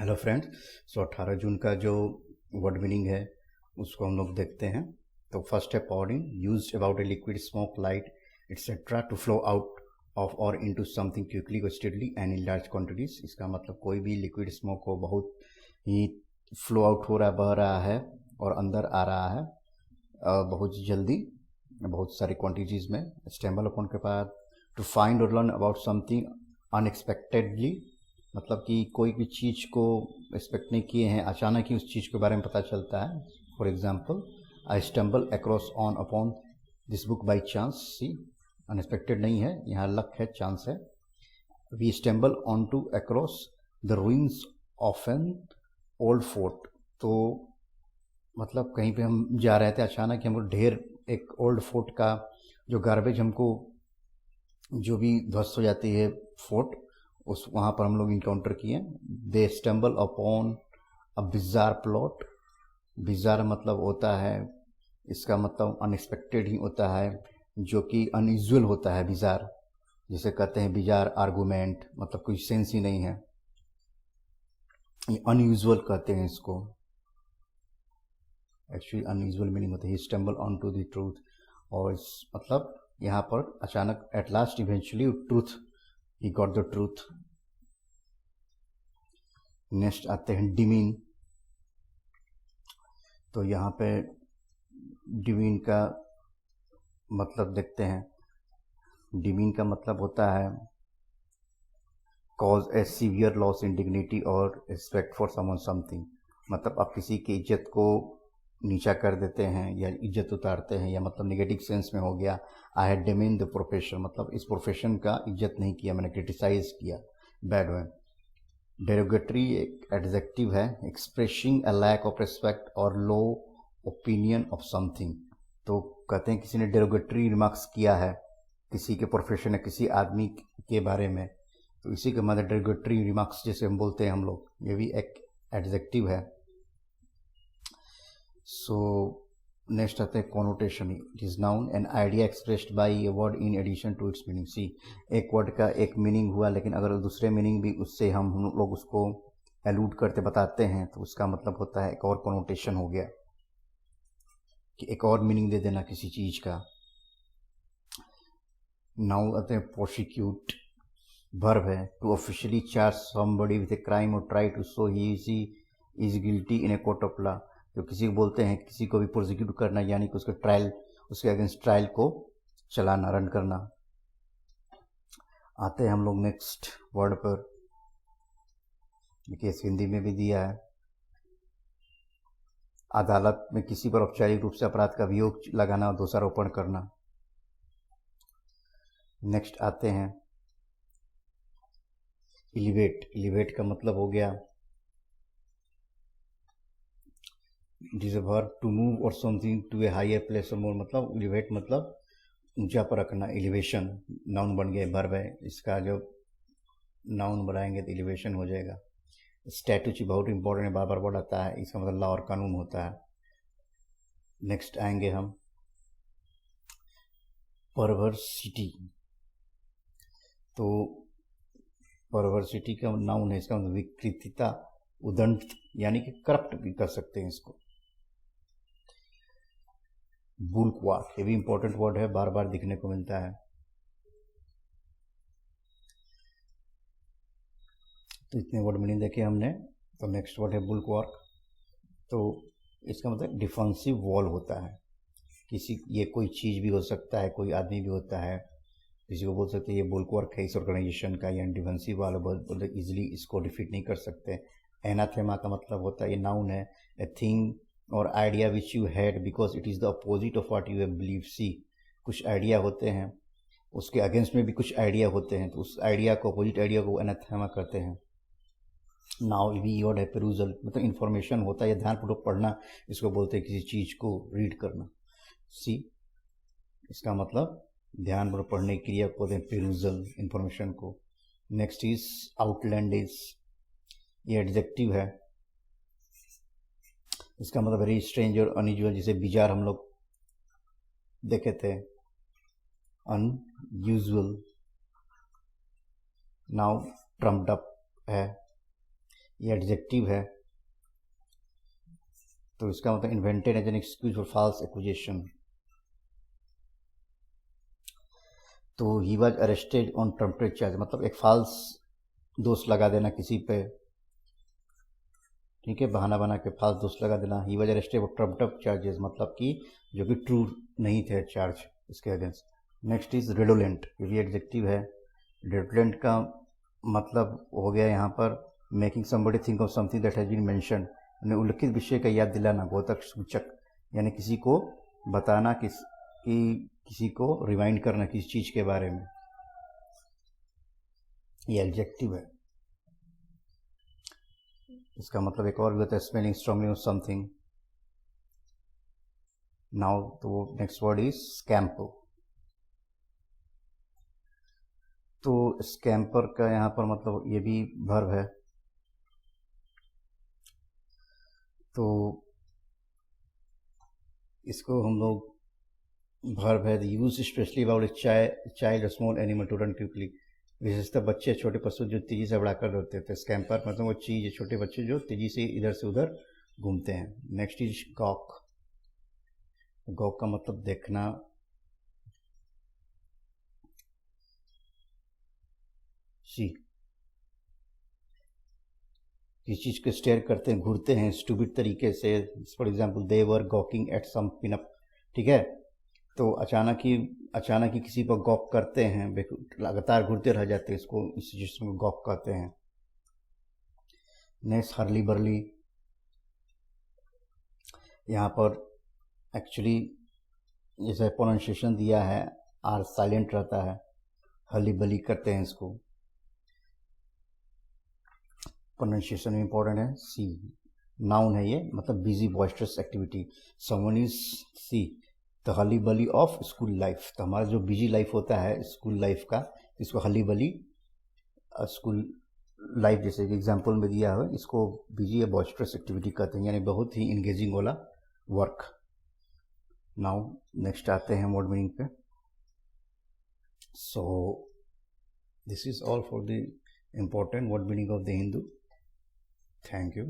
Hello friends. 18 जून का जो word meaning है उसको हम लोग देखते हैं। तो फर्स्ट है pouring, used about a liquid smoke light etcetera to flow out of और इनटू समथिंग क्विकली और steadily and in large quantities. इसका मतलब कोई भी लिक्विड स्मोक को बहुत ही फ्लो आउट हो रहा है, बह रहा है और अंदर आ रहा है बहुत जल्दी, बहुत सारी क्वांटिटीज़ में। स्टेम्बल अपॉन के बाद टू फाइंड और लर्न अबाउट समथिंग अनएक्सपेक्टेडली, मतलब कि कोई भी चीज़ को एक्सपेक्ट नहीं किए हैं, अचानक ही उस चीज़ के बारे में पता चलता है। For example, I stumble across on upon this book by chance. See, unexpected नहीं है, यहाँ लक है, चांस है। We stumble on to across the ruins of an old fort. तो मतलब कहीं पे हम जा रहे थे, अचानक ही हमको ढेर एक ओल्ड फोर्ट का जो गार्बेज हमको जो भी ध्वस्त हो जाती है फोर्ट, उस वहाँ पर हम लोग इनकाउंटर किए। They stumble upon a bizarre plot. Bizarre मतलब होता है, इसका मतलब अनएक्सपेक्टेड ही होता है, जो कि अनयूजुअल होता है। बिजार जिसे कहते हैं बिजार आर्गूमेंट, मतलब कोई सेंस ही नहीं है, अनयूजुअल कहते हैं इसको। एक्चुअली अनयूजुअल मीनिंग होता है stumble on to the truth, और मतलब यहाँ पर अचानक at last eventually truth, he got the truth. Next आते हैं डिमीन। तो यहाँ पे डिमीन का मतलब देखते हैं। डिमीन का मतलब होता है cause A severe loss in dignity और रिस्पेक्ट फॉर समवन समथिंग। मतलब आप किसी की इज्जत को नीचा कर देते हैं या इज्जत उतारते हैं, या मतलब नेगेटिव सेंस में हो गया। I had demean the profession, मतलब इस प्रोफेशन का इज्जत नहीं किया, मैंने क्रिटिसाइज किया, बैड वे। डेरोगेटरी एक एडजेक्टिव है, expressing a lack of respect और लो ओपिनियन ऑफ समथिंग। तो कहते हैं किसी ने डेरोगेटरी रिमार्क्स किया है किसी के प्रोफेशन या किसी आदमी के बारे में, तो इसी के मतलब डेरोगेटरी रिमार्क्स जैसे हम बोलते हैं हम लोग, ये भी एक एडजेक्टिव है। सो नेक्स्ट आते हैं connotation. It is noun an idea expressed by a word in addition to its meaning. See, एक वर्ड का एक मीनिंग हुआ, लेकिन अगर दूसरे मीनिंग भी उससे हम लोग उसको एलूड करते बताते हैं तो उसका मतलब होता है एक और कॉनोटेशन हो गया, कि एक और मीनिंग दे देना किसी चीज का। नाउ आते हैं प्रोसिक्यूट। वर्ब है to officially charge somebody with a crime और try to show he is guilty in a court of law. जो किसी को बोलते हैं किसी को भी प्रोसिक्यूट करना, यानी कि उसके ट्रायल, उसके अगेंस्ट ट्रायल को चलाना, रन करना। आते हैं हम लोग नेक्स्ट वर्ड पर, देखिए हिंदी में भी दिया है। अदालत में किसी पर औपचारिक रूप से अपराध का अभियोग लगाना और दोषारोपण करना। नेक्स्ट आते हैं एलिवेट। एलिवेट का मतलब हो गया, it is a verb to move और something to a higher place और मोर। मतलब एलिवेट मतलब ऊंचा पर रखना, एलिवेशन नाउन बन गया, वर्ब है, इसका जो नाउन बनाएंगे तो एलिवेशन हो जाएगा। स्टैट्यूच बहुत इंपॉर्टेंट है, बार बार वर्ड आता है, इसका मतलब लॉ और कानून होता है। नेक्स्ट आएंगे हम परवर्सिटी। तो परवर्सिटी का नाउन है, इसका मतलब विकृतिता, उदंड, यानी कि करप्ट भी कर सकते हैं इसको। बुलक्वार्क, ये भी इंपॉर्टेंट वर्ड है, बार बार दिखने को मिलता है। तो इतने वर्ड मीनिंग देखे हमने। तो नेक्स्ट वर्ड है बुलक्वार्क। तो इसका मतलब डिफेंसिव वॉल होता है किसी, ये कोई चीज़ भी हो सकता है, कोई आदमी भी होता है, किसी को बोल सकते हैं ये बुलक्वार्क है इस ऑर्गेनाइजेशन का, या डिफेंसिव वाला बोलते इजिली इसको डिफीट नहीं कर सकते। एनाथेमा का मतलब होता है, ये नाउन है, ए थिंग और idea which you had because it is the opposite of what you have believe. See, कुछ आइडिया होते हैं, उसके अगेंस्ट में भी कुछ आइडिया होते हैं, तो उस आइडिया को, अपोजिट आइडिया को एनाथेमा करते हैं। नाउ वी वर्ड है पेरूजल, मतलब इन्फॉर्मेशन होता है या ध्यानपूर्वक पढ़ना, इसको बोलते हैं किसी चीज़ को रीड करना। सी, इसका मतलब ध्यानपूर्वक पढ़ने की क्रिया को बोलते हैं पेरूजल, इन्फॉर्मेशन को। नेक्स्ट इज आउटलैंडिश, ये एडजेक्टिव है, इसका मतलब वेरी स्ट्रेंज और अनयूजुअल, जिसे बिजार हम लोग देखे थे, अनयूजुअल। नाउ ट्रम्प्ड अप है, ये एडजेक्टिव है, तो इसका मतलब invented as an excuse for false accusation. तो he was arrested on trumped charge, मतलब एक फॉल्स दोष लगा देना किसी पे, ठीक है, बहाना बना के फॉल्स दोष लगा देना। He was arrested for trumped charges, मतलब कि जो कि ट्रू नहीं थे चार्ज इसके अगेंस्ट। नेक्स्ट इज रेडोलेंट, ये भी एडजेक्टिव है। रेडोलेंट का मतलब हो गया यहाँ पर making somebody think of something that has been mention, यानी उल्लिखित विषय का याद दिलाना, बोधक सूचक, यानी किसी को बताना किसी को रिमाइंड करना किसी चीज के बारे में, ये एडजेक्टिव है। इसका मतलब एक और भी होता है smelling strongly of something. Now तो नेक्स्ट वर्ड इज स्कैम्पर। तो स्कैम्पर का यहाँ पर मतलब ये भी वर्ब है। तो इसको हम लोग वर्ब है use specially about a child small animal to run quickly, विशेषतः बच्चे छोटे पशु जो तेजी से बढ़ाकर दौड़ते थे। स्कैम्पर मतलब वो चीज, छोटे बच्चे जो तेजी से इधर से उधर घूमते हैं। Next is Gogh. गॉक का मतलब देखना, सी, किसी चीज को स्टेयर करते हैं, घूरते हैं स्टूपिड तरीके से। For example they were gawking at some pinup, ठीक है। तो अचानक ही किसी पर गॉक करते हैं, लगातार घूरते रह जाते हैं, इसको इस सिचुएशन को गॉक कहते हैं। नेक्स्ट हर्ली बर्ली, यहाँ पर एक्चुअली जैसे प्रोनाउंसिएशन दिया है आर साइलेंट रहता है, हर्ली बर्ली करते हैं इसको, प्रोनाउंसिएशन इंपॉर्टेंट है। सी नाउन है ये, मतलब busy boisterous activity. Someone is see the hurly burly of school life, तो हमारा जो बिजी लाइफ होता है स्कूल लाइफ का, इसको हली बली स्कूल लाइफ जैसे कि एग्जाम्पल में दिया है, इसको बिजी या बॉइस्टरस एक्टिविटी कहते हैं, यानी बहुत ही इंगेजिंग वाला वर्क। नाउ नेक्स्ट आते हैं वर्ड मीनिंग पे। So this is all for the important word meaning of the Hindu. Thank you.